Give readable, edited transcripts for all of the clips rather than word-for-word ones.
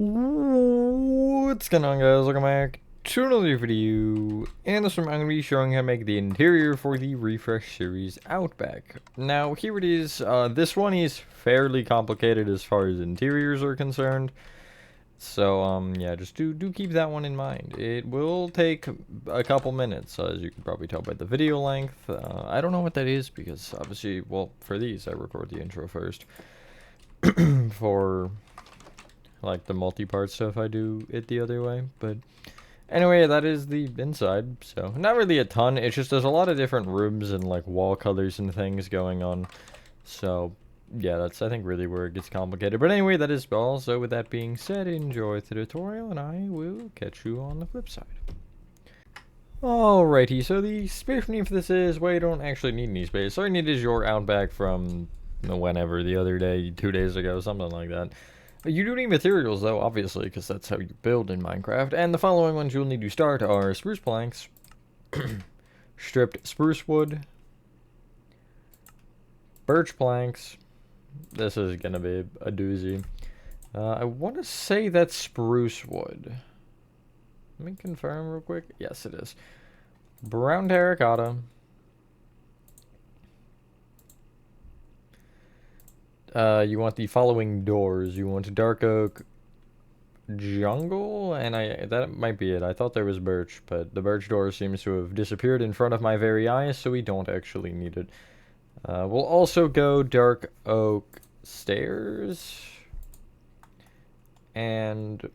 What's going on, guys? Welcome back to another video. And this one I'm going to be showing how to make the interior for the Refresh series Outback. Now here it is. This one is fairly complicated as far as interiors are concerned. So yeah, just do keep that one in mind. It will take a couple minutes, as you can probably tell by the video length. I don't know what that is because obviously, well, for these I record the intro first. For like the multi-part stuff, I do it the other way. But anyway, that is the inside. So not really a ton. It's just there's a lot of different rooms and like wall colors and things going on. So yeah, that's I think really where it gets complicated. But anyway, that is all. So with that being said, enjoy the tutorial and I will catch you on the flip side. Alrighty, so the space name for this is, well, you don't actually need any space. All you need is your Outback from whenever, the other day, 2 days ago, something like that. You do need materials, though, obviously, because that's how you build in Minecraft. And the following ones you'll need to start are spruce planks, stripped spruce wood, birch planks. This is going to be a doozy. I want to say that's spruce wood. Let me confirm real quick. Yes, it is. Brown terracotta. You want the following doors. You want dark oak, jungle, and that might be it. I thought there was birch, but the birch door seems to have disappeared in front of my very eyes, so we don't actually need it. We'll also go dark oak stairs, and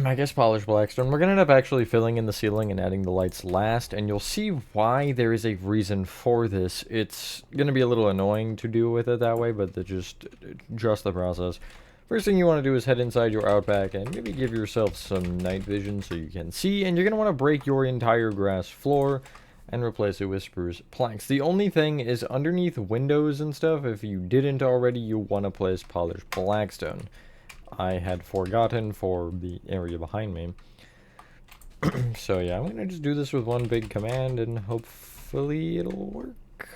I guess polished blackstone. We're gonna end up actually filling in the ceiling and adding the lights last, and you'll see why there is a reason for this. It's gonna be a little annoying to deal with it that way, but just the process. First thing you want to do is head inside your Outback and maybe give yourself some night vision so you can see, and you're gonna want to break your entire grass floor and replace it with spruce planks. The only thing is underneath windows and stuff, if you didn't already, you want to place polished blackstone. I had forgotten for the area behind me. So yeah, I'm gonna just do this with one big command and hopefully it'll work.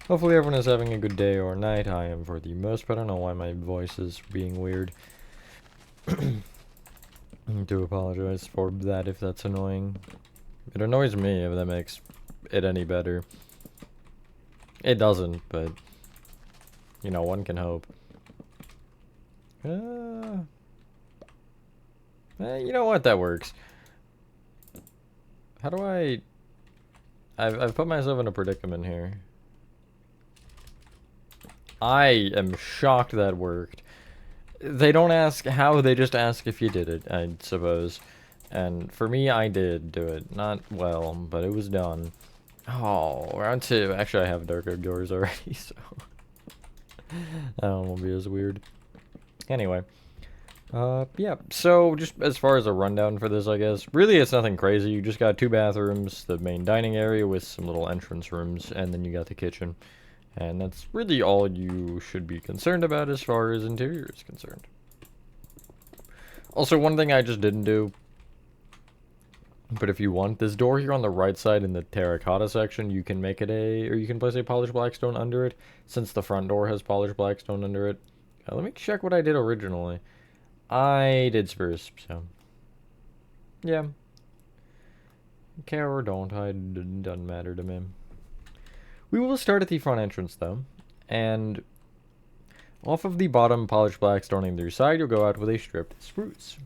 Hopefully everyone is having a good day or night. I am for the most part. I don't know why my voice is being weird. I do apologize for that if that's annoying. It annoys me if that makes it any better. It doesn't, but you know, one can hope. You know what? That works. How do I've put myself in a predicament here. I am shocked that worked. They don't ask how, they just ask if you did it, I suppose. And for me, I did do it. Not well, but it was done. Oh, round 2. Actually, I have dark oak doors already, so that one won't be as weird. Anyway, yeah, so just as far as a rundown for this, I guess, really it's nothing crazy. You just got 2 bathrooms, the main dining area with some little entrance rooms, and then you got the kitchen. And that's really all you should be concerned about as far as interior is concerned. Also, one thing I just didn't do, but if you want, this door here on the right side in the terracotta section, you can make it or you can place a polished blackstone under it, since the front door has polished blackstone under it. Let me check what I did originally. I did spruce, so yeah. Care or don't, it doesn't matter to me. We will start at the front entrance though, and off of the bottom polished blackstone on either side, you'll go out with a stripped spruce.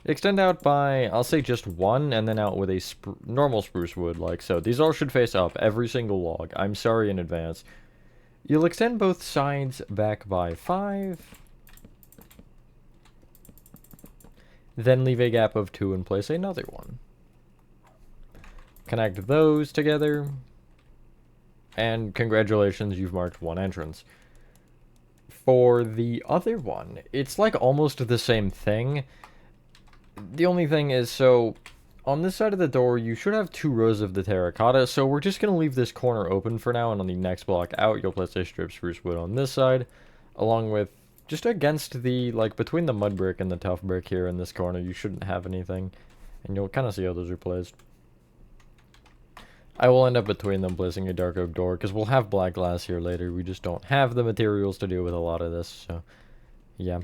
Extend out by, I'll say just 1, and then out with a normal spruce wood, like so. These all should face up, every single log. I'm sorry in advance. You'll extend both sides back by 5. Then leave a gap of 2 and place another one. Connect those together. And congratulations, you've marked 1 entrance. For the other one, it's like almost the same thing. The only thing is, so on this side of the door, you should have 2 rows of the terracotta, so we're just going to leave this corner open for now, and on the next block out, you'll place a stripped spruce wood on this side, along with, just against the, like, between the mud brick and the tough brick here in this corner, you shouldn't have anything, and you'll kind of see how those are placed. I will end up between them placing a dark oak door, because we'll have black glass here later. We just don't have the materials to deal with a lot of this, so yeah.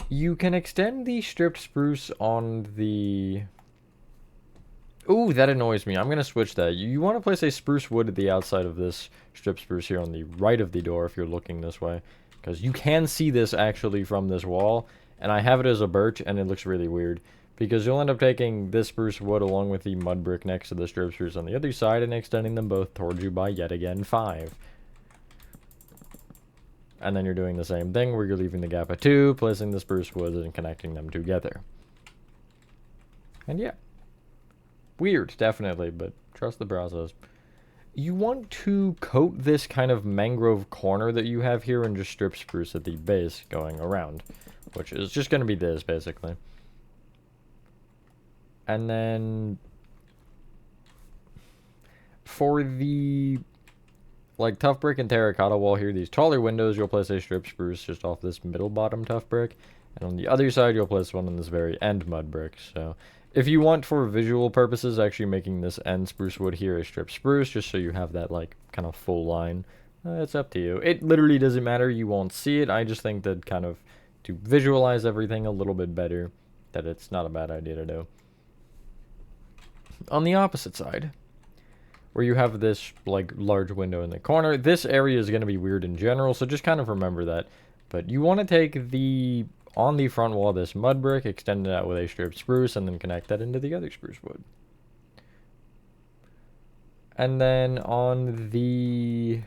You can extend the stripped spruce on the... Ooh, that annoys me. I'm going to switch that. You want to place a spruce wood at the outside of this stripped spruce here on the right of the door if you're looking this way. Because you can see this actually from this wall. And I have it as a birch, and it looks really weird. Because you'll end up taking this spruce wood along with the mud brick next to the stripped spruce on the other side and extending them both towards you by yet again 5. And then you're doing the same thing where you're leaving the gap at 2, placing the spruce woods and connecting them together. And yeah. Weird, definitely, but trust the process. You want to coat this kind of mangrove corner that you have here and just strip spruce at the base going around, which is just going to be this, basically. And then for the like tough brick and terracotta wall here, these taller windows, you'll place a strip spruce just off this middle bottom tough brick, and on the other side you'll place one on this very end mud brick. So if you want, for visual purposes, actually making this end spruce wood here a strip spruce, just so you have that like kind of full line, it's up to you. It literally doesn't matter, you won't see it. I just think that kind of to visualize everything a little bit better, that it's not a bad idea to do. On the opposite side, where you have this like large window in the corner, this area is going to be weird in general, so just kind of remember that. But you want to take the on the front wall this mud brick, extend it out with a strip spruce, and then connect that into the other spruce wood. And then on the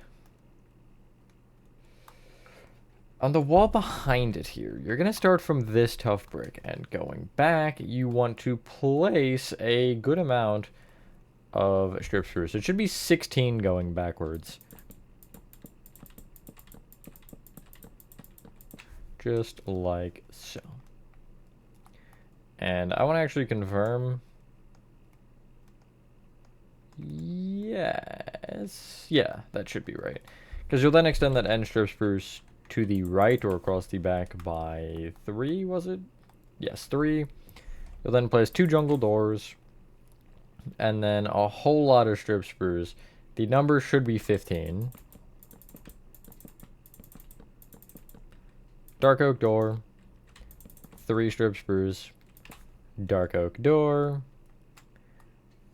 wall behind it here, you're going to start from this tough brick, and going back, you want to place a good amount of strip spruce. It should be 16 going backwards. Just like so. And I want to actually confirm. Yes. Yeah, that should be right. Because you'll then extend that end strip spruce to the right or across the back by 3, was it? Yes, 3. You'll then place 2 jungle doors. And then a whole lot of strip spruce. The number should be 15. Dark oak door, 3 strip spruce, dark oak door,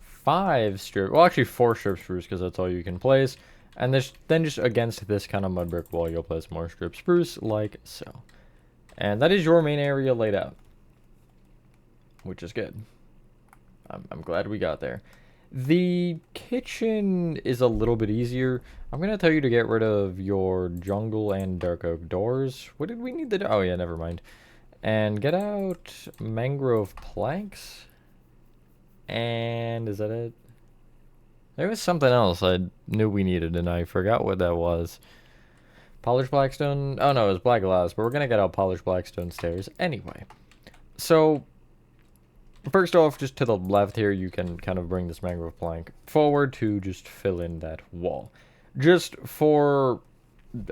5 strip, well actually 4 strip spruce because that's all you can place, and then just against this kind of mud brick wall you'll place more strip spruce like so. And that is your main area laid out, which is good. I'm glad we got there. The kitchen is a little bit easier. I'm going to tell you to get rid of your jungle and dark oak doors. What did we need to do? Oh, yeah, never mind. And get out mangrove planks. And is that it? There was something else I knew we needed, and I forgot what that was. Polished blackstone? Oh, no, it was black glass, but we're going to get out polished blackstone stairs anyway. So first off, just to the left here, you can kind of bring this mangrove plank forward to just fill in that wall. Just for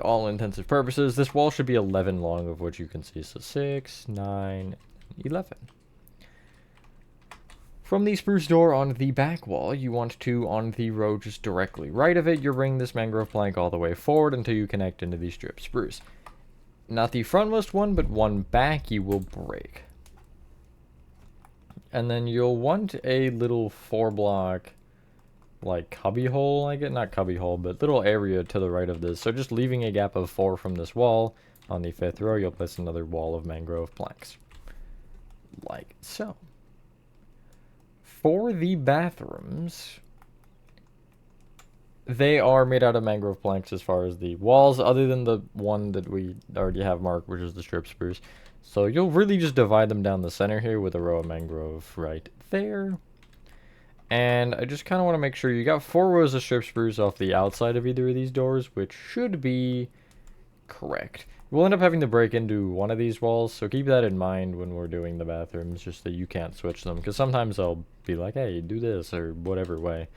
all intensive purposes, this wall should be 11 long, of which you can see, so 6, 9, 11. From the spruce door on the back wall, you want to, on the row just directly right of it, you bring this mangrove plank all the way forward until you connect into the strip spruce. Not the frontmost one, but one back you will break. And then you'll want a little 4-block, like, cubby hole, I guess. Not cubby hole, but little area to the right of this. So just leaving a gap of 4 from this wall. On the 5th row, you'll place another wall of mangrove planks. Like so. For the bathrooms, they are made out of mangrove planks as far as the walls, other than the one that we already have marked, which is the strip spruce. So you'll really just divide them down the center here with a row of mangrove right there. And I just kind of want to make sure you got 4 rows of strip spruce off the outside of either of these doors, which should be correct. We'll end up having to break into one of these walls, so keep that in mind when we're doing the bathrooms, just that you can't switch them, because sometimes I'll be like, hey, do this, or whatever way.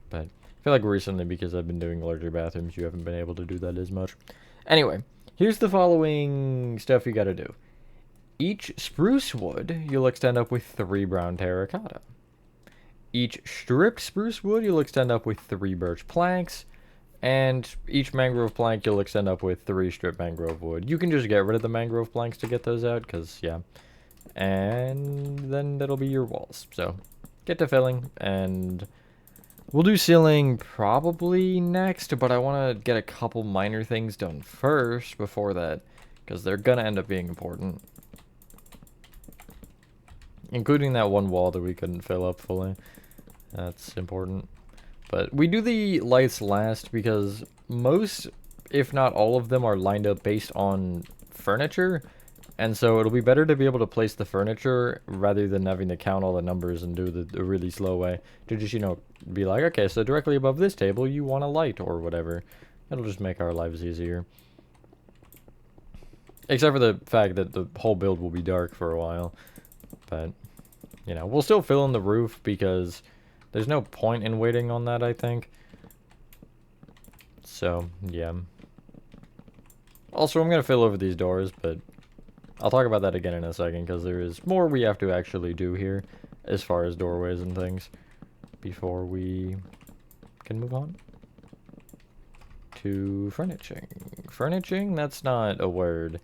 But I feel like recently, because I've been doing larger bathrooms, you haven't been able to do that as much. Anyway, here's the following stuff you gotta do. Each spruce wood, you'll extend up with 3 brown terracotta. Each stripped spruce wood, you'll extend up with 3 birch planks. And each mangrove plank, you'll extend up with 3 stripped mangrove wood. You can just get rid of the mangrove planks to get those out, because, yeah. And then that'll be your walls. So, get to filling, and we'll do ceiling probably next, but I want to get a couple minor things done first before that, because they're going to end up being important. Including that one wall that we couldn't fill up fully. That's important. But we do the lights last because most, if not all of them, are lined up based on furniture. And so it'll be better to be able to place the furniture rather than having to count all the numbers and do the really slow way. To just, you know, be like, okay, so directly above this table you want a light or whatever. It'll just make our lives easier. Except for the fact that the whole build will be dark for a while. But, you know, we'll still fill in the roof because there's no point in waiting on that, I think. So, yeah. Also, I'm going to fill over these doors, but I'll talk about that again in a second, because there is more we have to actually do here as far as doorways and things before we can move on to furnishing. Furnishing? That's not a word.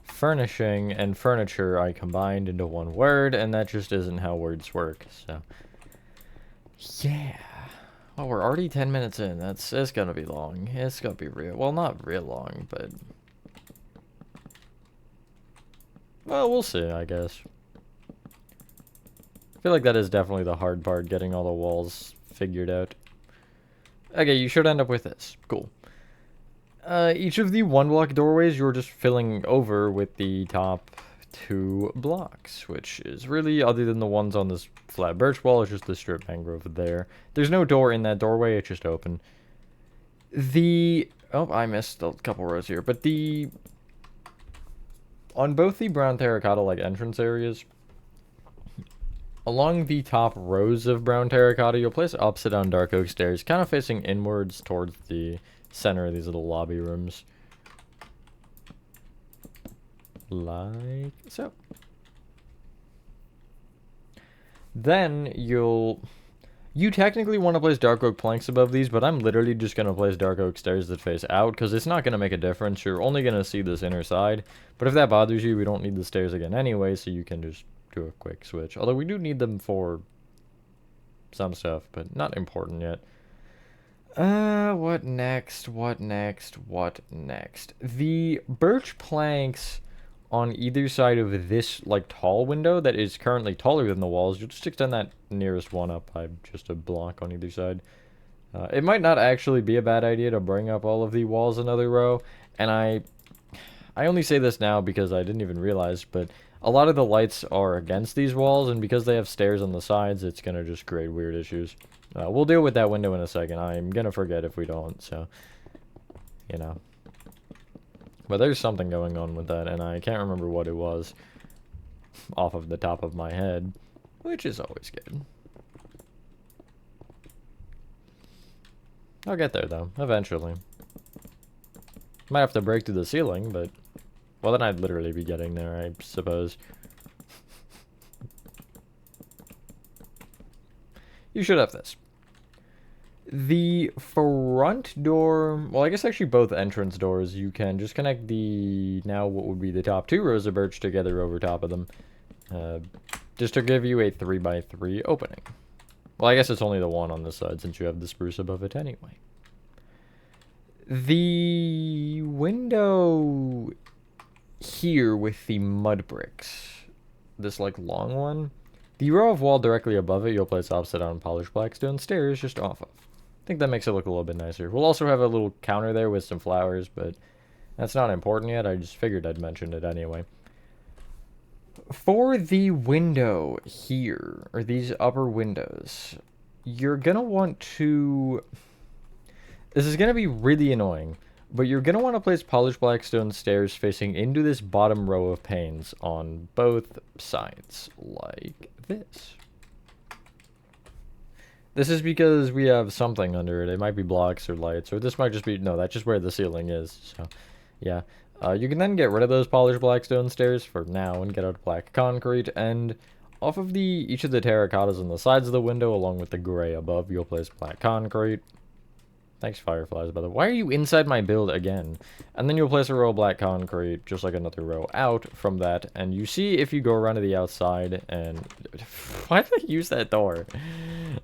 Furnishing and furniture I combined into one word, and that just isn't how words work, so... Yeah. Well, we're already 10 minutes in. It's gonna be long. It's gonna be real. Well, not real long, but... Well, we'll see, I guess. I feel like that is definitely the hard part, getting all the walls figured out. Okay, you should end up with this. Cool. Each of the 1-block doorways, you're just filling over with the top 2 blocks, which is really, other than the ones on this flat birch wall, it's just the strip mangrove there. There's no door in that doorway, it's just open. Oh, I missed a couple rows here, but on both the brown terracotta, like, entrance areas, along the top rows of brown terracotta, you'll place upside down dark oak stairs, kind of facing inwards towards the center of these little lobby rooms. Like so. Then you technically want to place dark oak planks above these, but I'm literally just going to place dark oak stairs that face out, because it's not going to make a difference. You're only going to see this inner side, but if that bothers you, we don't need the stairs again anyway, so you can just do a quick switch. Although we do need them for some stuff, but not important yet. What next? What next? What next? The birch planks on either side of this, like, tall window that is currently taller than the walls, you'll just extend that nearest one up by just a block on either side. It might not actually be a bad idea to bring up all of the walls another row, and I only say this now because I didn't even realize, but a lot of the lights are against these walls, and because they have stairs on the sides, it's gonna just create weird issues. We'll deal with that window in a second. I'm gonna forget if we don't, so, you know. But there's something going on with that, and I can't remember what it was off of the top of my head, which is always good. I'll get there, though, eventually. Might have to break through the ceiling, but... Well, then I'd literally be getting there, I suppose. You should have this. The front door, well, I guess actually both entrance doors, you can just connect now what would be the top 2 rows of birch together over top of them. Just to give you a 3x3 opening. Well, I guess it's only the one on this side since you have the spruce above it anyway. The window here with the mud bricks, this, like, long one, the row of wall directly above it, you'll place upside down polished blackstone stairs just off of. I think that makes it look a little bit nicer. We'll also have a little counter there with some flowers, but that's not important yet. I just figured I'd mention it anyway. For the window here, or these upper windows, you're going to want to... This is going to be really annoying, but you're going to want to place polished blackstone stairs facing into this bottom row of panes on both sides, like this. This is because we have something under it. It might be blocks or lights, or this might just be... No, that's just where the ceiling is, so, yeah. You can then get rid of those polished blackstone stairs for now and get out black concrete, and Off of each of the terracottas on the sides of the window, along with the gray above, you'll place black concrete. Thanks, fireflies, by the way. Why are you inside my build again? And then you'll place a row of black concrete, just like another row out from that. And you see if you go around to the outside and... Why did I use that door?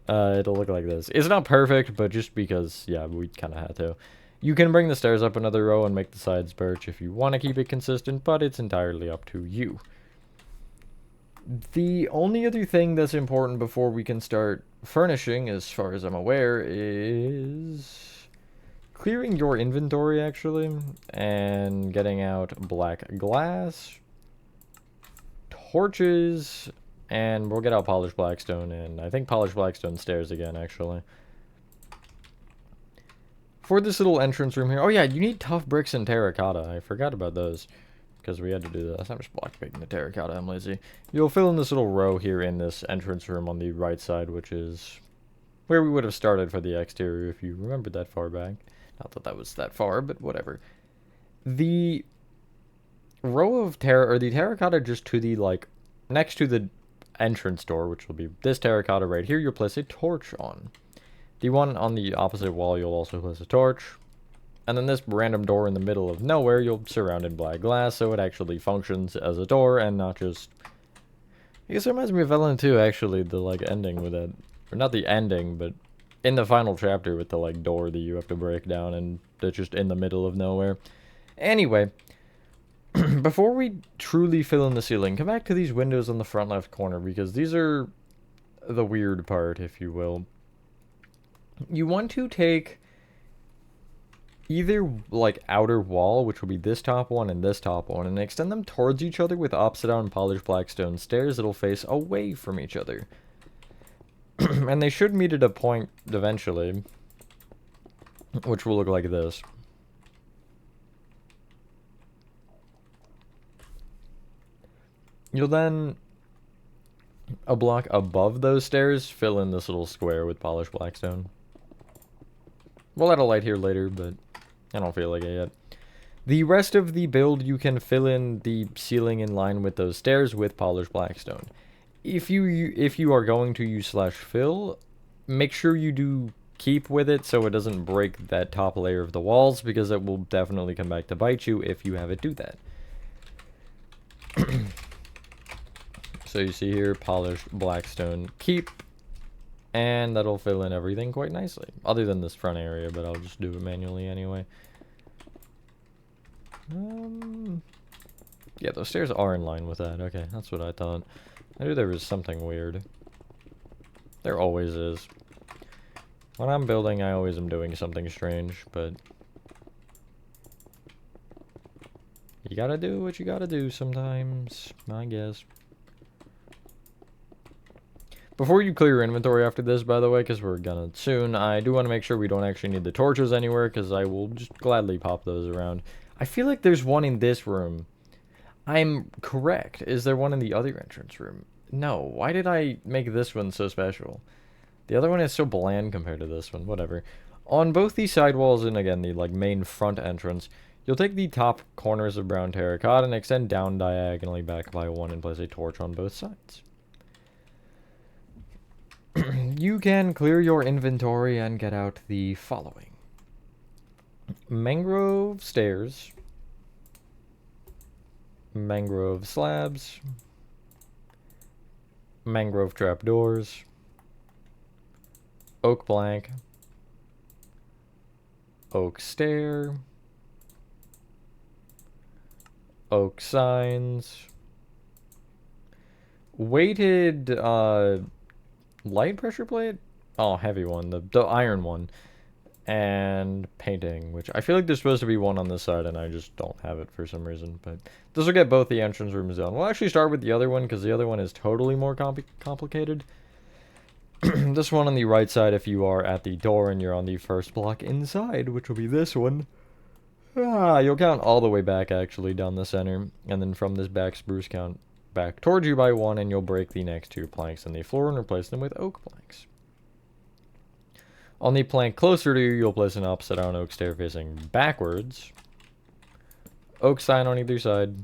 It'll look like this. It's not perfect, but just because, yeah, we kind of had to. You can bring the stairs up another row and make the sides birch if you want to keep it consistent, but it's entirely up to you. The only other thing that's important before we can start furnishing, as far as I'm aware, is clearing your inventory, actually, and getting out black glass, torches, and we'll get out polished blackstone, and I think polished blackstone stairs again, actually. For this little entrance room here, oh yeah, you need tough bricks and terracotta. I forgot about those. Because we had to do that. I'm just block making the terracotta, I'm lazy. You'll fill in this little row here in this entrance room on the right side, which is where we would have started for the exterior if you remembered that far back. Not that that was that far, but whatever. The row of the terracotta just to the, like, next to the entrance door, which will be this terracotta right here, you'll place a torch on. The one on the opposite wall, you'll also place a torch. And then this random door in the middle of nowhere, you'll surround in black glass, so it actually functions as a door and not just... I guess it reminds me of Ellen 2, actually, the, like, ending with that. Or not the ending, but in the final chapter with the, like, door that you have to break down and that's just in the middle of nowhere. Anyway, before we truly fill in the ceiling, come back to these windows on the front left corner, because these are the weird part, if you will. You want to take... either, like, outer wall, which will be this top one and this top one, and extend them towards each other with upside-down polished blackstone stairs that'll face away from each other. And they should meet at a point eventually, which will look like this. You'll then, a block above those stairs, fill in this little square with polished blackstone. We'll add a light here later, but I don't feel like it yet. The rest of the build, you can fill in the ceiling in line with those stairs with polished blackstone. If you are going to use /fill, make sure you do keep with it so it doesn't break that top layer of the walls, because it will definitely come back to bite you if you have it do that. So you see here, polished blackstone keep. And that'll fill in everything quite nicely. Other than this front area, but I'll just do it manually anyway. Yeah, those stairs are in line with that. Okay, that's what I thought. I knew there was something weird. There always is. When I'm building, I always am doing something strange, but... you gotta do what you gotta do sometimes, I guess. Before you clear your inventory after this, by the way, because we're gonna soon, I do want to make sure we don't actually need the torches anywhere, because I will just gladly pop those around. I feel like there's one in this room. I'm correct. Is there one in the other entrance room? No. Why did I make this one so special? The other one is so bland compared to this one. Whatever. On both these side walls and, again, the, like, main front entrance, you'll take the top corners of brown terracotta and extend down diagonally back by one and place a torch on both sides. You can clear your inventory and get out the following. Mangrove stairs. Mangrove slabs. Mangrove trapdoors. Oak plank. Oak stair. Oak signs. Weighted, light pressure plate? Oh, heavy one. The iron one. And painting, which I feel like there's supposed to be one on this side, and I just don't have it for some reason. But this will get both the entrance rooms done. We'll actually start with the other one, because the other one is totally more complicated. This one on the right side, if you are at the door and you're on the first block inside, which will be this one. You'll count all the way back, actually, down the center. And then from this back spruce, count back towards you by one, and you'll break the next two planks in the floor and replace them with oak planks. On the plank closer to you, you'll place an upside-down oak stair facing backwards. Oak sign on either side.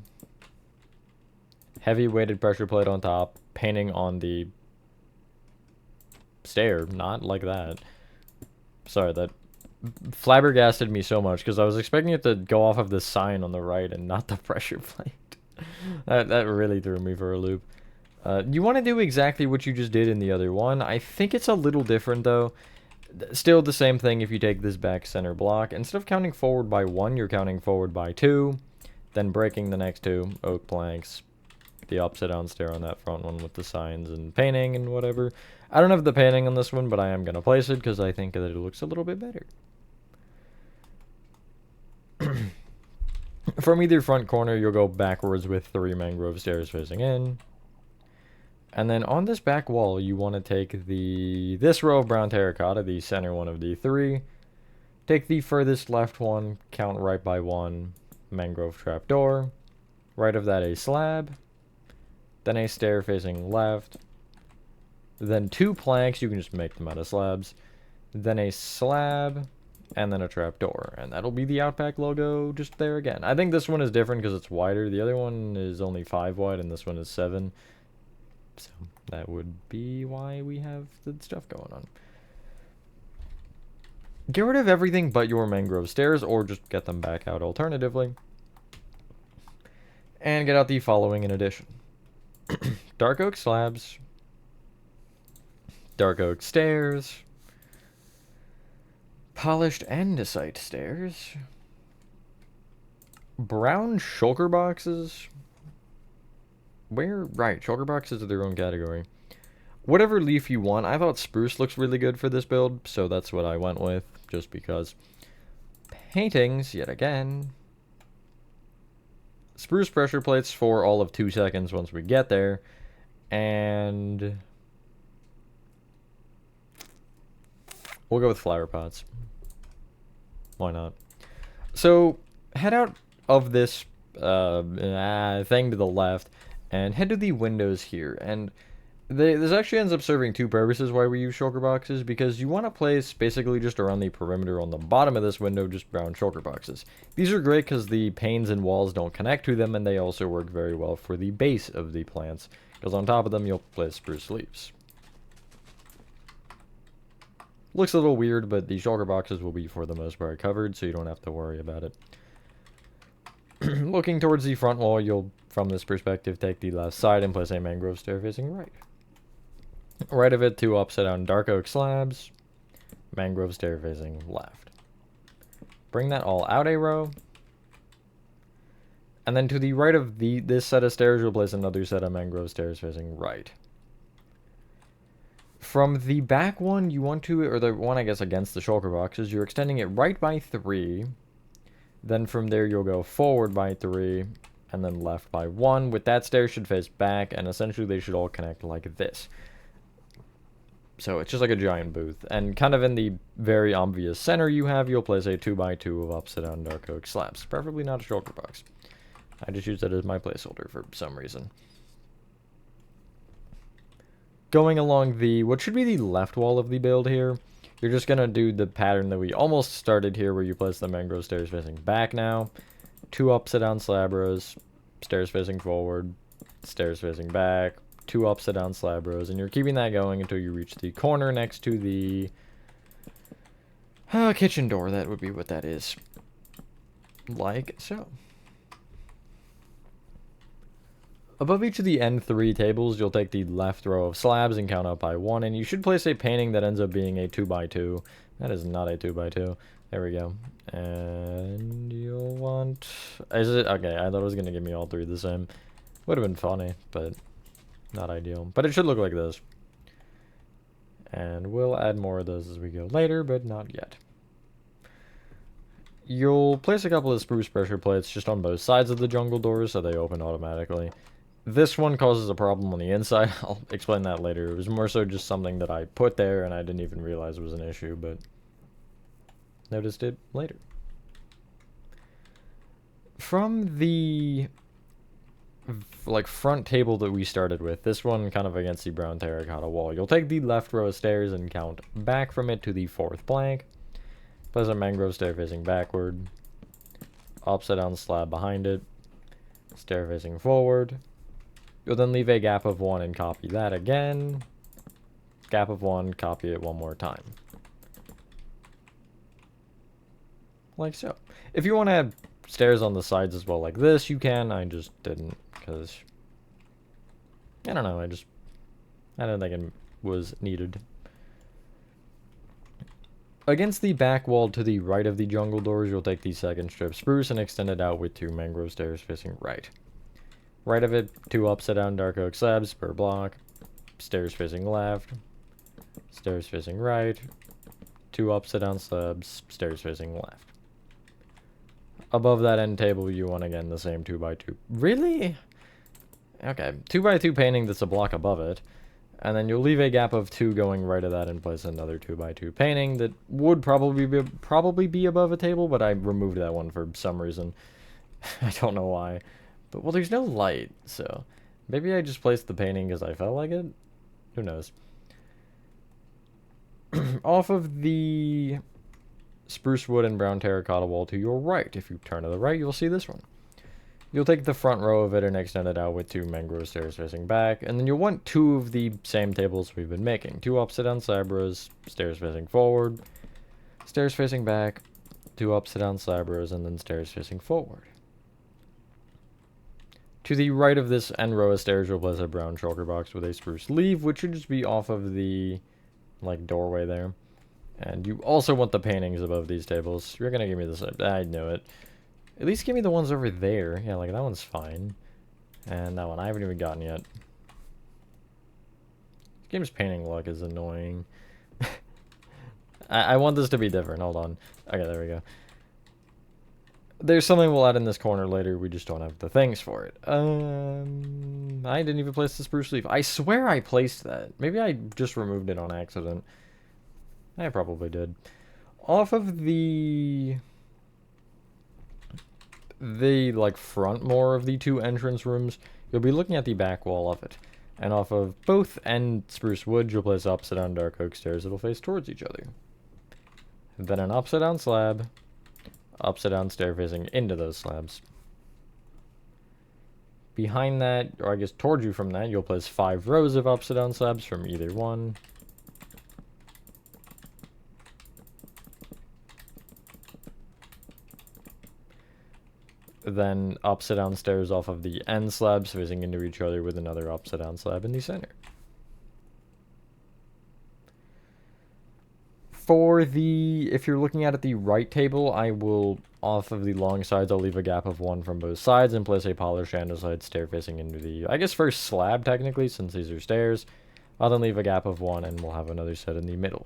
Heavy weighted pressure plate on top. painting on the stair, not like that. Sorry, that flabbergasted me so much because I was expecting it to go off of the sign on the right and not the pressure plate. That really threw me for a loop. You want to do exactly what you just did in the other one. I think it's a little different though. Still the same thing if you take this back center block. Instead of counting forward by 1, you're counting forward by 2. Then breaking the next 2 oak planks. The upside down stair on that front one with the signs and painting and whatever. I don't have the painting on this one, but I am going to place it because I think that it looks a little bit better. From either front corner, you'll go backwards with 3 mangrove stairs facing in. And then on this back wall, you want to take this row of brown terracotta, the center one of the 3. Take the furthest left one, count right by 1, mangrove trapdoor. Right of that, a slab. Then a stair facing left. Then 2 planks, you can just make them out of slabs. Then a slab, and then a trapdoor. And that'll be the Outback logo just there again. I think this one is different because it's wider. The other one is only 5 wide, and this one is 7. So that would be why we have the stuff going on. Get rid of everything but your mangrove stairs, or just get them back out alternatively. And get out the following in addition. Dark oak slabs. Dark oak stairs. Polished andesite stairs. Brown shulker boxes. Where? Right, shulker boxes are their own category. Whatever leaf you want. I thought spruce looks really good for this build, so that's what I went with, just because. Paintings, yet again. Spruce pressure plates for all of 2 seconds once we get there. And we'll go with flower pots. Why not? So, head out of this thing to the left and head to the windows here. And this actually ends up serving 2 purposes why we use shulker boxes, because you want to place basically just around the perimeter on the bottom of this window just brown shulker boxes. These are great because the panes and walls don't connect to them, and they also work very well for the base of the plants, because on top of them you'll place spruce leaves. Looks a little weird, but the shulker boxes will be for the most part covered, so you don't have to worry about it. Looking towards the front wall, you'll, from this perspective, take the left side and place a mangrove stair facing right. Right of it, 2 upside down dark oak slabs, mangrove stair facing left. Bring that all out a row. And then to the right of this set of stairs, you'll place another set of mangrove stairs facing right. From the back one, you want to, or the one I guess against the shulker boxes, you're extending it right by 3. Then from there, you'll go forward by 3, and then left by 1. With that, stair should face back, and essentially they should all connect like this. So it's just like a giant booth. And kind of in the very obvious center you'll place a 2x2 of upside down dark oak slabs. Preferably not a shulker box. I just use it as my placeholder for some reason. Going along what should be the left wall of the build here, you're just going to do the pattern that we almost started here, where you place the mangrove stairs facing back now. 2 upside down slab rows, stairs facing forward, stairs facing back, 2 upside down slab rows, and you're keeping that going until you reach the corner next to the kitchen door. That would be what that is. Like so. Above each of the N3 tables, you'll take the left row of slabs and count up by 1, and you should place a painting that ends up being a 2x2. That is not a 2x2. There we go. And you'll want... Is it? Okay, I thought it was going to give me all 3 the same. Would have been funny, but not ideal. But it should look like this. And we'll add more of those as we go later, but not yet. You'll place a couple of spruce pressure plates just on both sides of the jungle doors so they open automatically. This one causes a problem on the inside. I'll explain that later. It was more so just something that I put there and I didn't even realize it was an issue, but noticed it later. From the front table that we started with, this one kind of against the brown terracotta wall, you'll take the left row of stairs and count back from it to the 4th plank. Place a mangrove stair facing backward, upside down slab behind it, stair facing forward, You'll then leave a gap of 1 and copy that again. Gap of 1, copy it one more time. Like so. If you want to have stairs on the sides as well like this, you can. I just didn't, because I don't know, I don't think it was needed. Against the back wall to the right of the jungle doors, you'll take the second strip spruce and extend it out with 2 mangrove stairs facing right. Right of it, 2 upside down dark oak slabs per block. Stairs facing left. Stairs facing right. 2 upside down slabs. Stairs facing left. Above that end table, you want again the same 2x2. Really? Okay, 2x2 painting that's a block above it. And then you'll leave a gap of 2 going right of that and place another 2x2 painting that would probably be above a table, but I removed that one for some reason. I don't know why. But, well, there's no light, so maybe I just placed the painting because I felt like it? Who knows? Off of the spruce wood and brown terracotta wall to your right, if you turn to the right, you'll see this one. You'll take the front row of it and extend it out with 2 mangrove stairs facing back, and then you'll want 2 of the same tables we've been making. 2 upside down slab rows, stairs facing forward, stairs facing back, 2 upside down slab rows, and then stairs facing forward. To the right of this end row of stairs, you'll place a brown shulker box with a spruce leaf, which should just be off of the, like, doorway there. And you also want the paintings above these tables. You're gonna give me this. I knew it. At least give me the ones over there. Yeah, like that one's fine. And that one I haven't even gotten yet. This game's painting luck is annoying. I want this to be different. Hold on. Okay, there we go. There's something we'll add in this corner later. We just don't have the things for it. I didn't even place the spruce leaf. I swear I placed that. Maybe I just removed it on accident. I probably did. Off of the like front more of the 2 entrance rooms, you'll be looking at the back wall of it. And off of both end spruce wood, you'll place upside down dark oak stairs that'll face towards each other. And then an upside down slab, upside down stair facing into those slabs. Behind that, or I guess towards you from that, you'll place 5 rows of upside down slabs from either one. Then upside down stairs off of the end slabs facing into each other with another upside down slab in the center. For the, if you're looking at the right table, I will, off of the long sides, I'll leave a gap of 1 from both sides and place a polished andesite stair facing into the, I guess, first slab technically, since these are stairs. I'll then leave a gap of 1 and we'll have another set in the middle.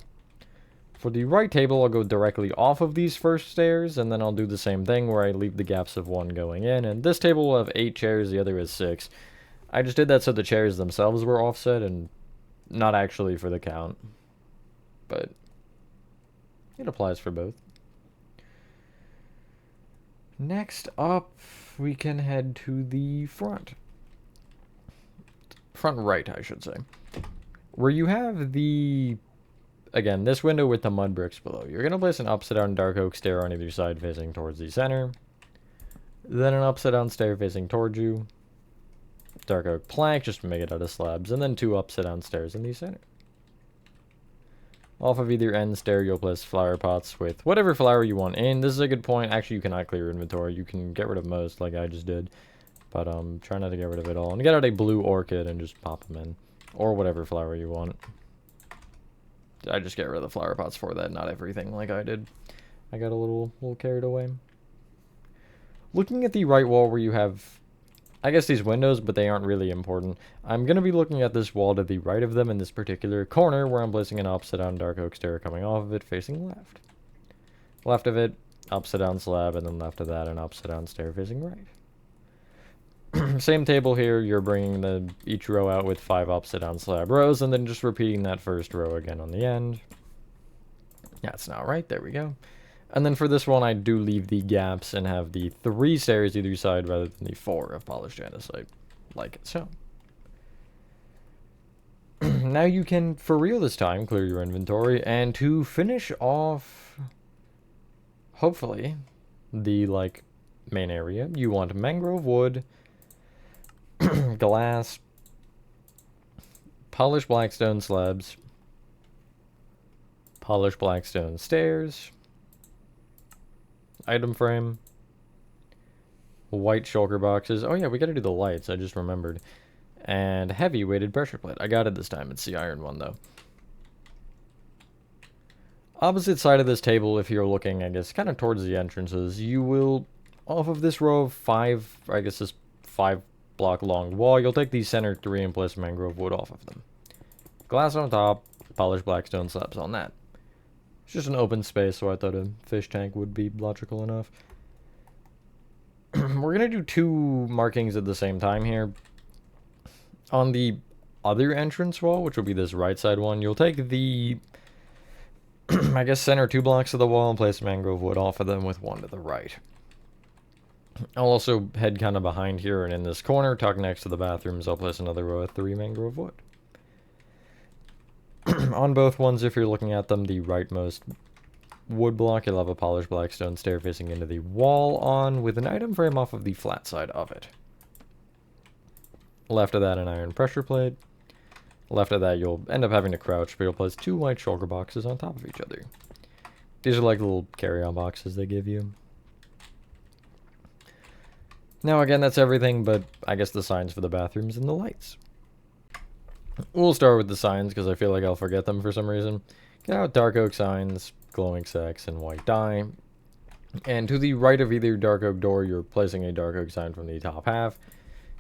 For the right table, I'll go directly off of these first stairs, and then I'll do the same thing where I leave the gaps of 1 going in. And this table will have 8 chairs, the other is 6. I just did that so the chairs themselves were offset and not actually for the count. But it applies for both. Next up, we can head to the front. Front right, I should say. Where you have the... Again, this window with the mud bricks below. You're going to place an upside down dark oak stair on either side facing towards the center. Then an upside down stair facing towards you. Dark oak plank just to make it out of slabs. And then 2 upside down stairs in the center. Off of either end stair, you'll place flower pots with whatever flower you want in. This is a good point. Actually, you cannot clear your inventory. You can get rid of most like I just did. But try not to get rid of it all. And get out a blue orchid and just pop them in. Or whatever flower you want. I just get rid of the flower pots for that, not everything like I did. I got a little carried away. Looking at the right wall where you have, I guess, these windows, but they aren't really important. I'm going to be looking at this wall to the right of them in this particular corner where I'm placing an upside down dark oak stair coming off of it facing left. Left of it, upside down slab, and then left of that, an upside down stair facing right. Same table here, you're bringing each row out with 5 upside down slab rows, and then just repeating that first row again on the end. That's not right, there we go. And then for this one, I do leave the gaps and have the 3 stairs either side rather than the 4 of polished andesite, like so. Now you can, for real this time, clear your inventory, and to finish off, hopefully, the, like, main area, you want mangrove wood, glass, polished blackstone slabs, polished blackstone stairs, item frame, white shulker boxes. Oh yeah, we gotta do the lights, I just remembered. And heavy weighted pressure plate. I got it this time, it's the iron one though. Opposite side of this table, if you're looking, I guess, kind of towards the entrances, you will, off of this row of 5, I guess this 5 block long wall, you'll take these center 3 and place mangrove wood off of them. Glass on top, polished blackstone slabs on that. It's just an open space, so I thought a fish tank would be logical enough. We're going to do 2 markings at the same time here. On the other entrance wall, which will be this right side one, you'll take the, I guess, center 2 blocks of the wall and place mangrove wood off of them with 1 to the right. I'll also head kind of behind here, and in this corner, tucked next to the bathrooms, I'll place another row of 3 mangrove wood. On both ones, if you're looking at them, the rightmost wood block, you'll have a polished blackstone stair facing into the wall on with an item frame off of the flat side of it. Left of that, an iron pressure plate. Left of that, you'll end up having to crouch, but you'll place 2 white shulker boxes on top of each other. These are like little carry-on boxes they give you. Now again, that's everything, but I guess the signs for the bathrooms and the lights. We'll start with the signs, because I feel like I'll forget them for some reason. Get out dark oak signs, glowing sacks, and white dye. And to the right of either dark oak door, you're placing a dark oak sign from the top half.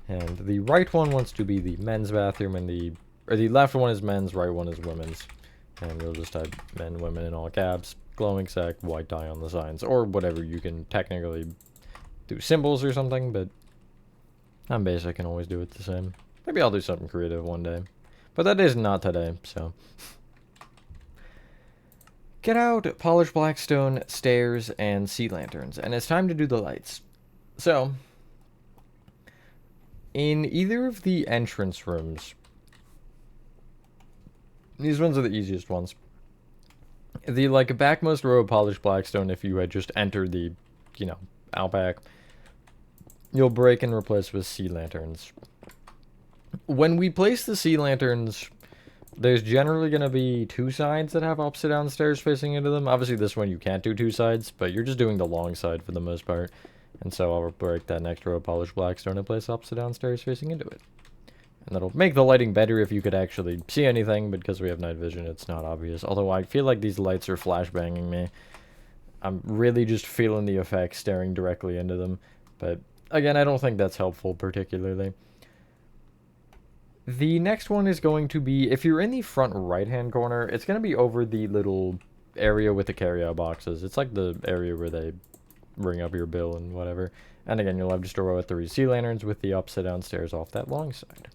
And the right one wants to be the men's bathroom, and the left one is men's, right one is women's. And you'll just type men, women in all caps, glowing sack, white dye on the signs, or whatever. You can technically do symbols or something, but I'm basic and always do it the same. Maybe I'll do something creative one day. But that is not today, so. Get out polished blackstone stairs and sea lanterns, and it's time to do the lights. So, in either of the entrance rooms, these ones are the easiest ones. The, like, backmost row of polished blackstone, if you had just entered the, you know, Outback, you'll break and replace with sea lanterns. When we place the sea lanterns, there's generally going to be 2 sides that have upside down stairs facing into them. Obviously, this one you can't do 2 sides, but you're just doing the long side for the most part. And so I'll break that next row of polished blackstone and place upside down stairs facing into it. And that'll make the lighting better if you could actually see anything, but because we have night vision, it's not obvious. Although I feel like these lights are flashbanging me. I'm really just feeling the effect staring directly into them. But again, I don't think that's helpful particularly. The next one is going to be, if you're in the front right-hand corner, it's going to be over the little area with the carry-out boxes. It's like the area where they ring up your bill and whatever. And again, you'll have just a row of 3 sea lanterns with the upside-down stairs off that long side.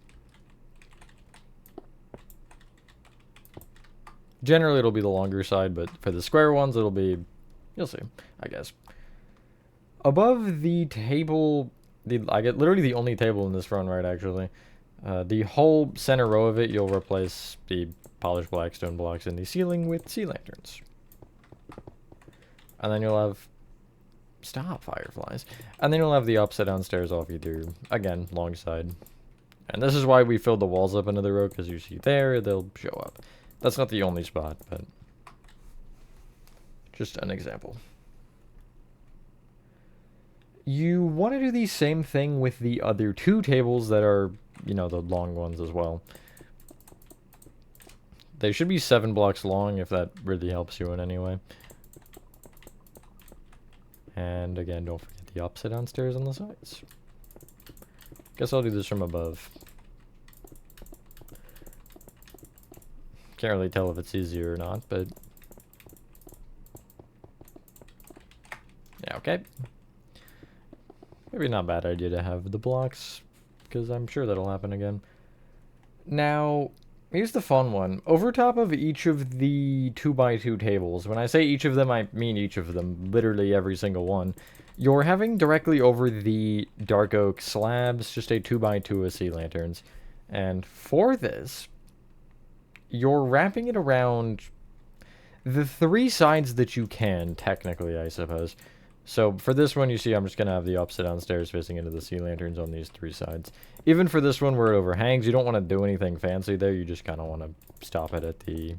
Generally, it'll be the longer side, but for the square ones, it'll be, you'll see, I guess. Above the table, I get literally the only table in this front right, actually. The whole center row of it, you'll replace the polished blackstone blocks in the ceiling with sea lanterns. And then you'll have, stop fireflies. And then you'll have the upside down stairs off either, again, long side. And this is why we filled the walls up into the row, because you see there, they'll show up. That's not the only spot, but just an example. You want to do the same thing with the other 2 tables that are, you know, the long ones as well. They should be 7 blocks long, if that really helps you in any way. And again, don't forget the upside down stairs on the sides. Guess I'll do this from above. Can't really tell if it's easier or not, but yeah, okay. Maybe not a bad idea to have the blocks, because I'm sure that'll happen again. Now, here's the fun one. Over top of each of the 2x2 tables, when I say each of them, I mean each of them, literally every single one, you're having directly over the dark oak slabs, just a 2x2 of sea lanterns. And for this, you're wrapping it around the 3 sides that you can, technically, I suppose. So for this one, you see I'm just going to have the upside down stairs facing into the sea lanterns on these 3 sides. Even for this one where it overhangs, you don't want to do anything fancy there. You just kind of want to stop it at the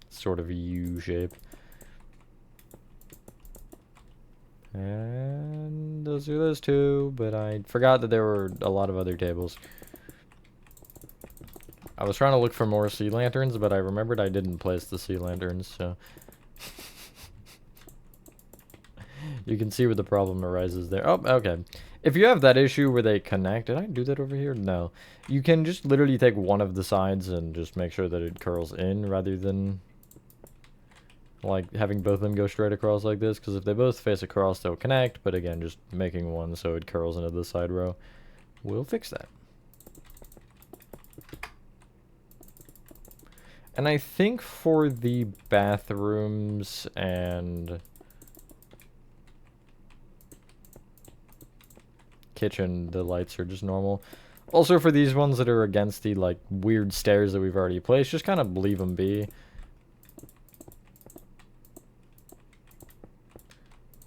sort of U shape. And those are those 2, but I forgot that there were a lot of other tables. I was trying to look for more sea lanterns, but I remembered I didn't place the sea lanterns, so... You can see where the problem arises there. Oh, okay. If you have that issue where they connect... Did I do that over here? No. You can just literally take one of the sides and just make sure that it curls in rather than... like, having both of them go straight across like this. Because if they both face across, they'll connect. But again, just making one so it curls into the side row will fix that. And I think for the bathrooms and kitchen, the lights are just normal. Also for these ones that are against the like weird stairs that we've already placed, just kind of leave them be.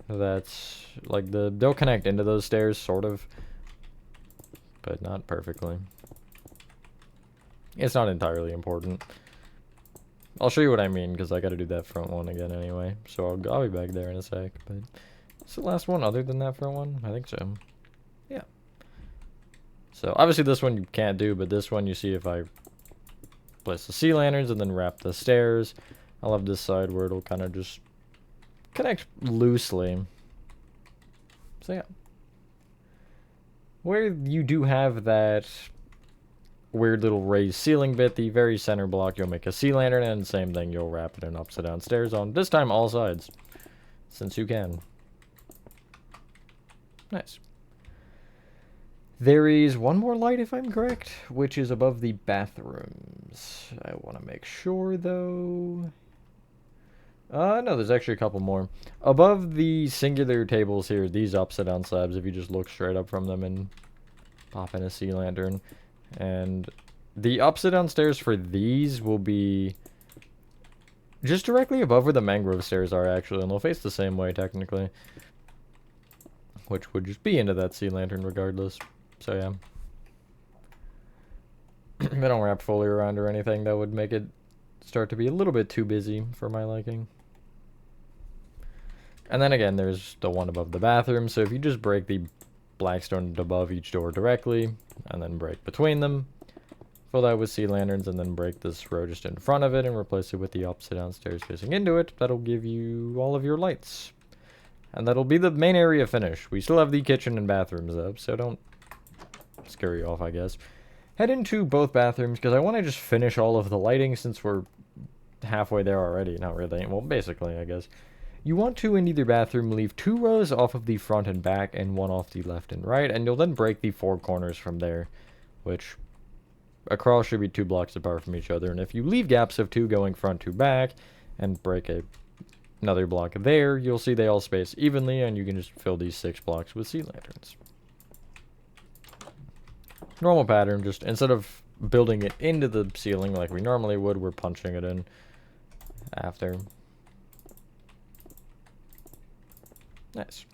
That's like they'll connect into those stairs sort of, but not perfectly. It's not entirely important. I'll show you what I mean, because I got to do that front one again anyway. So I'll be back there in a sec. But it's the last one other than that front one? I think so. Yeah. So obviously this one you can't do, but this one you see if I place the sea lanterns and then wrap the stairs, I'll have this side where it'll kind of just connect loosely. So yeah. Where you do have that weird little raised ceiling bit, the very center block, you'll make a sea lantern, and same thing, you'll wrap it in upside down stairs on, this time all sides, since you can. Nice. There is one more light, if I'm correct, which is above the bathrooms. I want to make sure, though. No, there's actually a couple more. Above the singular tables here, these upside down slabs, if you just look straight up from them and pop in a sea lantern. And the upside down stairs for these will be just directly above where the mangrove stairs are, actually, and they'll face the same way, technically. Which would just be into that sea lantern regardless. So, yeah. They don't wrap fully around or anything. That would make it start to be a little bit too busy for my liking. And then again, there's the one above the bathroom. So if you just break the blackstone above each door directly, and then break between them, fill that with sea lanterns, and then break this row just in front of it and replace it with the upside down stairs facing into it, that'll give you all of your lights. And that'll be the main area finish. We still have the kitchen and bathrooms up, so don't scare you off, I guess. Head into both bathrooms, because I want to just finish all of the lighting since we're halfway there already. Not really. Well, basically, I guess. You want to, in either bathroom, leave 2 rows off of the front and back and 1 off the left and right, and you'll then break the 4 corners from there, which across should be 2 blocks apart from each other. And if you leave gaps of 2 going front to back and break another block there, you'll see they all space evenly, and you can just fill these 6 blocks with sea lanterns. Normal pattern, just instead of building it into the ceiling like we normally would, we're punching it in after. Nice.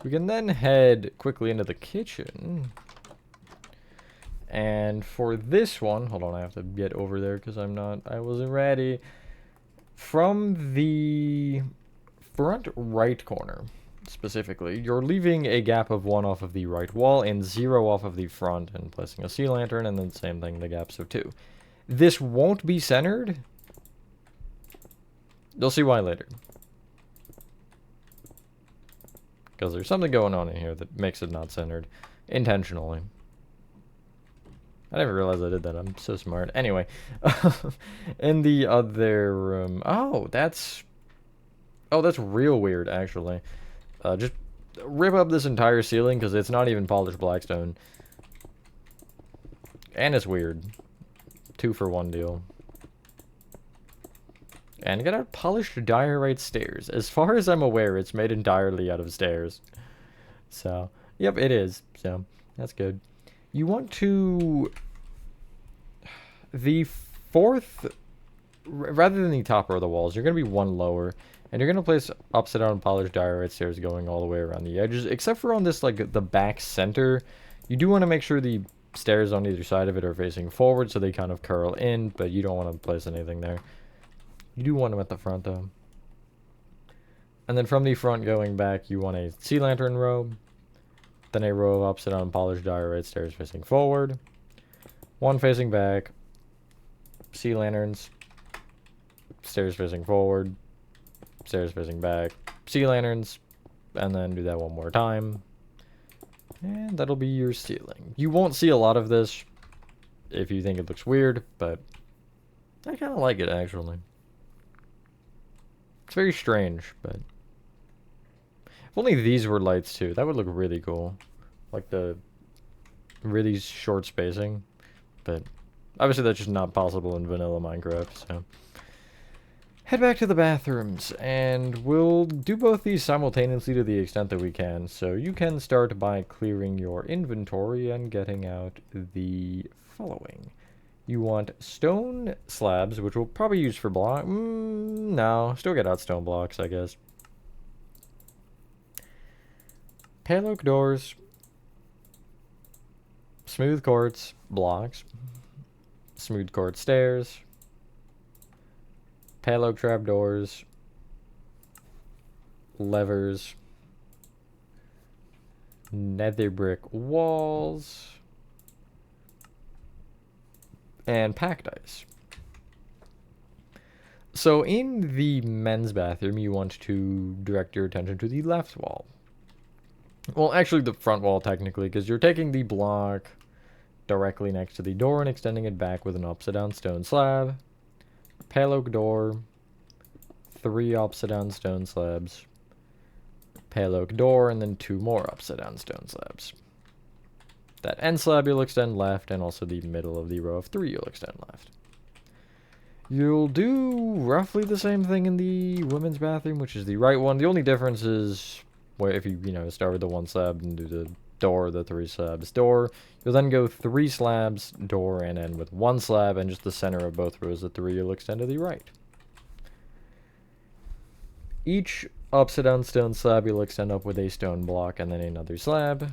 We can then head quickly into the kitchen. And for this one, hold on, I have to get over there because I wasn't ready. From the front right corner, specifically, you're leaving a gap of 1 off of the right wall and 0 off of the front and placing a sea lantern, and then same thing, the gaps of 2. This won't be centered. You'll see why later. Because there's something going on in here that makes it not centered intentionally. I never realized I did that. I'm so smart. Anyway, in the other room. Oh, that's real weird, actually. Just rip up this entire ceiling because it's not even polished blackstone. And it's weird. 2 for 1 deal. And get out polished diorite stairs. As far as I'm aware, it's made entirely out of stairs. So, yep, it is. So, that's good. You want to... The 4th... Rather than the top row of the walls, you're going to be 1 lower. And you're gonna place upside down polished diorite stairs going all the way around the edges, except for on this, like, the back center. You do want to make sure the stairs on either side of it are facing forward, so they kind of curl in, but you don't want to place anything there. You do want them at the front, though. And then from the front going back, you want a sea lantern row, then a row of upside down polished diorite stairs facing forward, one facing back, sea lanterns, stairs facing forward, stairs facing back, sea lanterns, and then do that one more time. And that'll be your ceiling. You won't see a lot of this if you think it looks weird, but I kind of like it, actually. It's very strange, but if only these were lights too, that would look really cool. Like the really short spacing, but obviously that's just not possible in vanilla Minecraft, so. Head back to the bathrooms, and we'll do both these simultaneously to the extent that we can. So you can start by clearing your inventory and getting out the following. You want stone slabs, which we'll probably use for block. No, still get out stone blocks, I guess. Pale oak doors, smooth quartz blocks, smooth quartz stairs, pale oak trapdoors, levers, nether brick walls, and packed ice. So in the men's bathroom, you want to direct your attention to the left wall. Well, actually the front wall technically, because you're taking the block directly next to the door and extending it back with an upside down stone slab. Pale oak door, 3 upside down stone slabs, pale oak door, and then 2 more upside down stone slabs. That end slab you'll extend left, and also the middle of the row of 3 you'll extend left. You'll do roughly the same thing in the women's bathroom, which is the right one. The only difference is where if you start with the 1 slab and do the door, the 3 slabs door, you'll then go 3 slabs, door, and end with 1 slab, and just the center of both rows of 3 you'll extend to the right. Each upside down stone slab you'll extend up with a stone block and then another slab.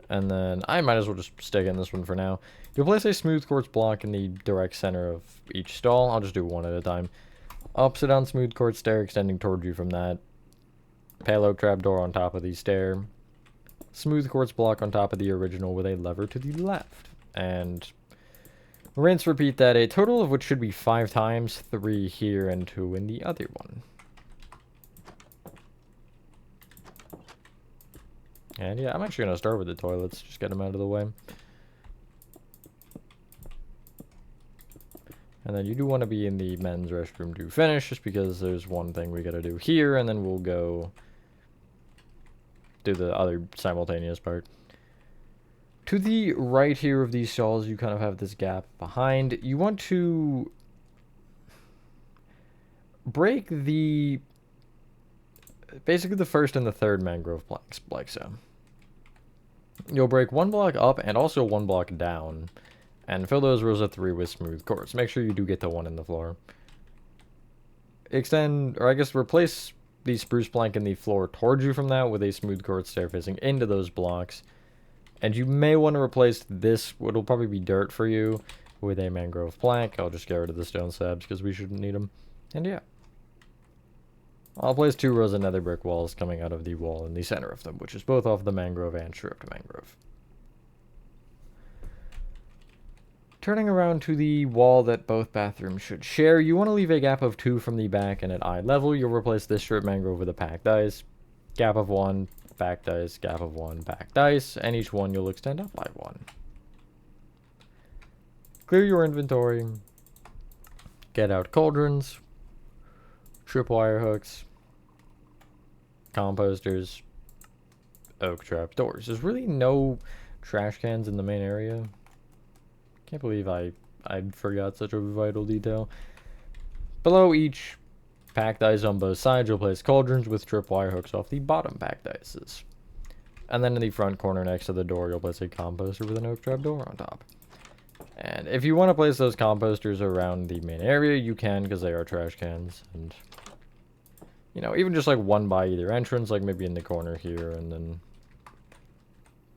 And then I might as well just stick in this one for now. You'll place a smooth quartz block in the direct center of each stall. I'll just do one at a time. Upside down smooth quartz stair extending toward you from that. Pale oak trapdoor on top of the stair. Smooth quartz block on top of the original with a lever to the left. And rinse, repeat that, a total of which should be 5 times, 3 here and 2 in the other one. And yeah, I'm actually going to start with the toilets, just get them out of the way. And then you do want to be in the men's restroom to finish, just because there's one thing we got to do here, and then we'll go do the other simultaneous part. To the right here of these stalls, you kind of have this gap behind. You want to break basically the first and the third mangrove planks, like so. You'll break 1 block up and also 1 block down, and fill those rows of 3 with smooth quartz. Make sure you do get the one in the floor. Extend, or I guess replace the spruce plank in the floor towards you from that with a smooth quartz stair facing into those blocks. And you may want to replace this, what'll probably be dirt for you, with a mangrove plank. I'll just get rid of the stone slabs because we shouldn't need them. And yeah. I'll place 2 rows of nether brick walls coming out of the wall in the center of them, which is both off the mangrove and stripped mangrove. Turning around to the wall that both bathrooms should share, you want to leave a gap of 2 from the back, and at eye level, you'll replace this stripped mangrove with a packed ice. Gap of 1, packed ice, gap of 1, packed ice, and each one you'll extend up by 1. Clear your inventory. Get out cauldrons, tripwire hooks, composters, oak trap doors. There's really no trash cans in the main area. Can't believe I forgot such a vital detail. Below each packed ice on both sides, you'll place cauldrons with tripwire hooks off the bottom packed ices. And then in the front corner next to the door, you'll place a composter with an oak trapdoor on top. And if you want to place those composters around the main area, you can, because they are trash cans. And, you know, even just like one by either entrance, like maybe in the corner here, and then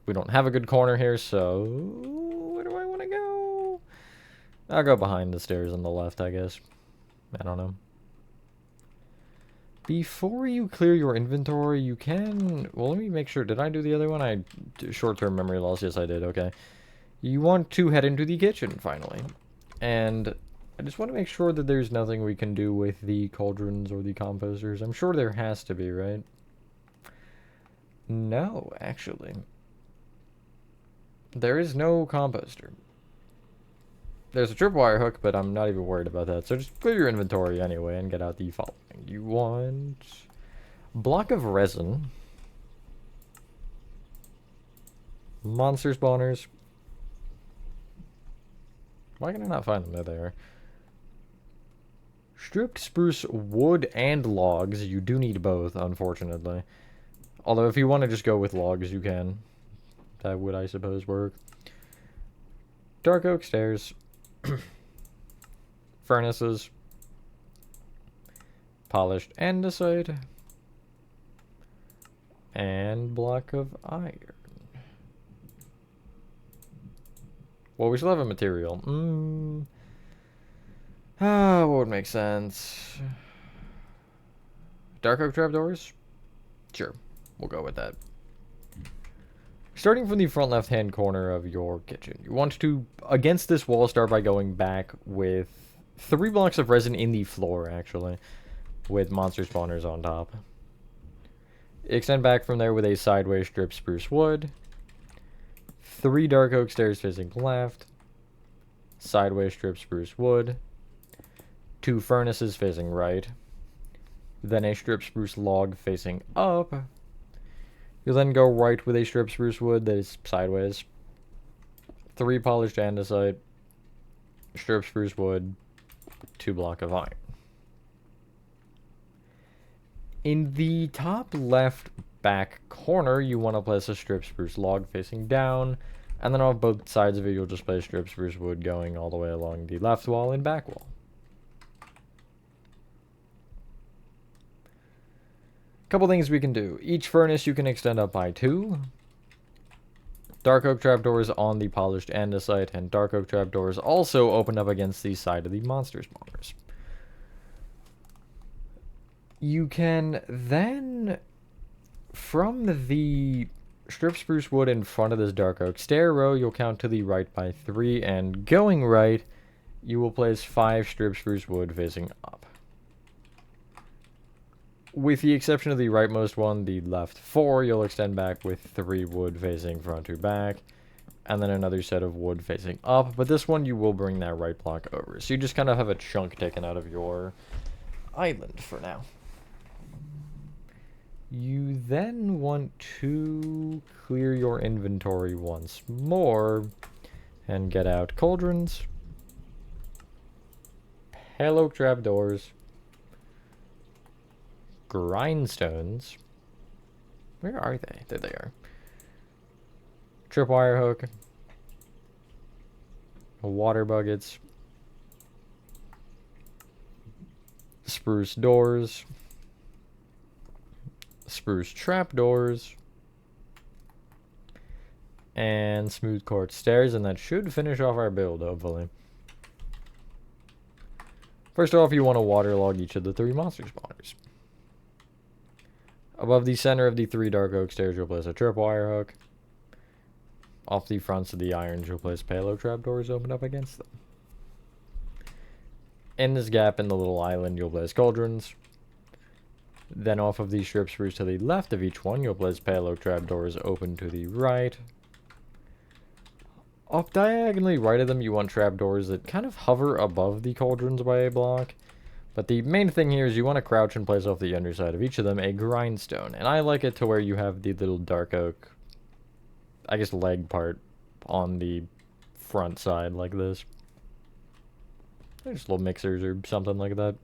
we don't have a good corner here, so where do I want to go? I'll go behind the stairs on the left, I guess. I don't know. Before you clear your inventory, you can... Well, let me make sure. Did I do the other one? Short-term memory loss. Yes, I did. Okay. You want to head into the kitchen, finally. And I just want to make sure that there's nothing we can do with the cauldrons or the composters. I'm sure there has to be, right? No, actually. There is no composter. There's a tripwire hook, but I'm not even worried about that. So just clear your inventory anyway and get out the following. You want... block of resin. Monster spawners. Why can I not find them? There they are. Stripped spruce wood and logs. You do need both, unfortunately. Although if you want to just go with logs, you can. That would, I suppose, work. Dark oak stairs. Furnaces. Polished andesite. And block of iron. Well, we still have a material. What would make sense? Dark oak trapdoors? Sure, we'll go with that. Starting from the front left-hand corner of your kitchen, you want to, against this wall, start by going back with 3 blocks of resin in the floor, actually, with monster spawners on top. Extend back from there with a sideways strip spruce wood. 3 dark oak stairs facing left. Sideways strip spruce wood. 2 furnaces facing right. Then a strip spruce log facing up. You'll then go right with a strip spruce wood that is sideways. 3 polished andesite. Strip spruce wood. 2 block of iron. In the top left back corner, you want to place a strip spruce log facing down. And then on both sides of it, you'll just place strip spruce wood going all the way along the left wall and back wall. Couple things we can do. Each furnace you can extend up by 2. Dark oak trapdoors on the polished andesite, and dark oak trapdoors also open up against the side of the monster spawners. You can then, from the strip spruce wood in front of this dark oak stair row, you'll count to the right by 3, and going right, you will place 5 strip spruce wood facing up. With the exception of the rightmost one, the left 4, you'll extend back with 3 wood facing front to back, and then another set of wood facing up, but this one you will bring that right block over. So you just kind of have a chunk taken out of your island for now. You then want to clear your inventory once more and get out cauldrons, pale oak trapdoors, grindstones. Where are they? There they are. Tripwire hook, water buckets, spruce doors, spruce trapdoors, and smooth quartz stairs, and that should finish off our build, hopefully. First off, you want to waterlog each of the 3 monster spawners. Above the center of the 3 dark oak stairs, you'll place a tripwire hook. Off the fronts of the irons, you'll place pale oak trapdoors open up against them. In this gap in the little island, you'll place cauldrons. Then off of these strip spruce to the left of each one, you'll place pale oak trapdoors open to the right. Up diagonally right of them, you want trapdoors that kind of hover above the cauldrons by a block. But the main thing here is you want to crouch and place off the underside of each of them a grindstone. And I like it to where you have the little dark oak, I guess, leg part on the front side like this. Just little mixers or something like that.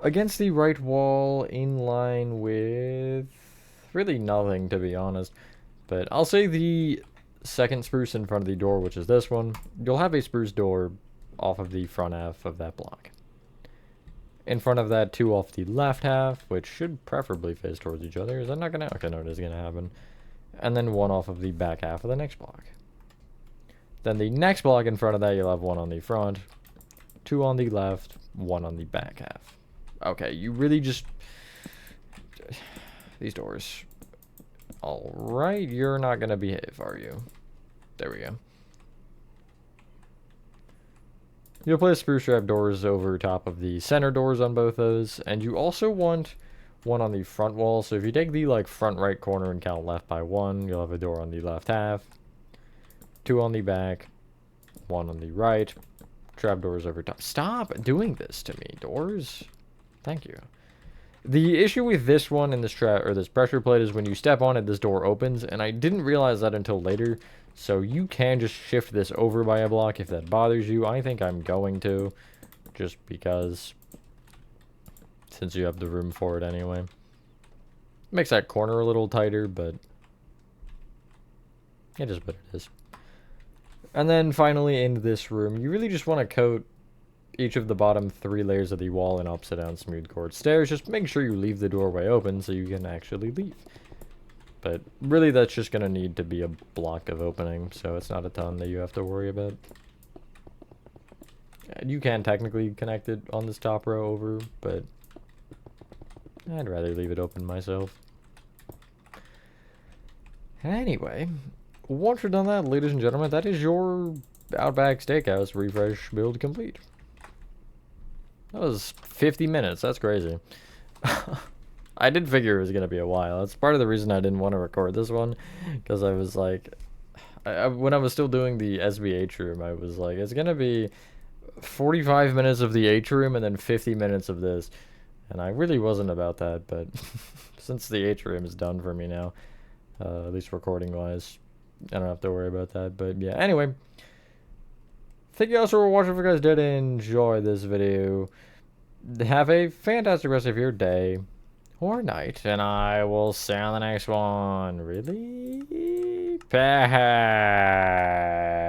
Against the right wall, in line with really nothing, to be honest. But I'll say the second spruce in front of the door, which is this one, you'll have a spruce door off of the front half of that block. In front of that, 2 off the left half, which should preferably face towards each other. Is that not gonna? Okay, no, it is gonna happen. And then 1 off of the back half of the next block. Then the next block in front of that, you'll have 1 on the front, 2 on the left, 1 on the back half. Okay, you really just... These doors. Alright, you're not gonna behave, are you? There we go. You'll place spruce strap doors over top of the center doors on both those, and you also want 1 on the front wall. So if you take the like front right corner and count left by 1, you'll have a door on the left half, 2 on the back, 1 on the right, trap doors over top. Stop doing this to me, doors. Thank you. The issue with this one and this trap or this pressure plate is when you step on it, this door opens, and I didn't realize that until later. So you can just shift this over by a block if that bothers you. I think I'm going to, just because, since you have the room for it anyway. Makes that corner a little tighter, but it is what it is. And then finally in this room, you really just want to coat each of the bottom 3 layers of the wall in upside down smooth core stairs. Just make sure you leave the doorway open so you can actually leave. But really, that's just going to need to be a block of opening, so it's not a ton that you have to worry about. And you can technically connect it on this top row over, but I'd rather leave it open myself. Anyway, once you're done that, ladies and gentlemen, that is your Outback Steakhouse refresh build complete. That was 50 minutes. That's crazy. I did figure it was going to be a while. That's part of the reason I didn't want to record this one, because I was like, when I was still doing the SBH room, I was like, it's going to be 45 minutes of the H room and then 50 minutes of this. And I really wasn't about that, but since the H room is done for me now, at least recording wise, I don't have to worry about that. But yeah, anyway, thank you guys for watching. If you guys did enjoy this video, have a fantastic rest of your day or night, and I will see you on the next one. Really? Bye.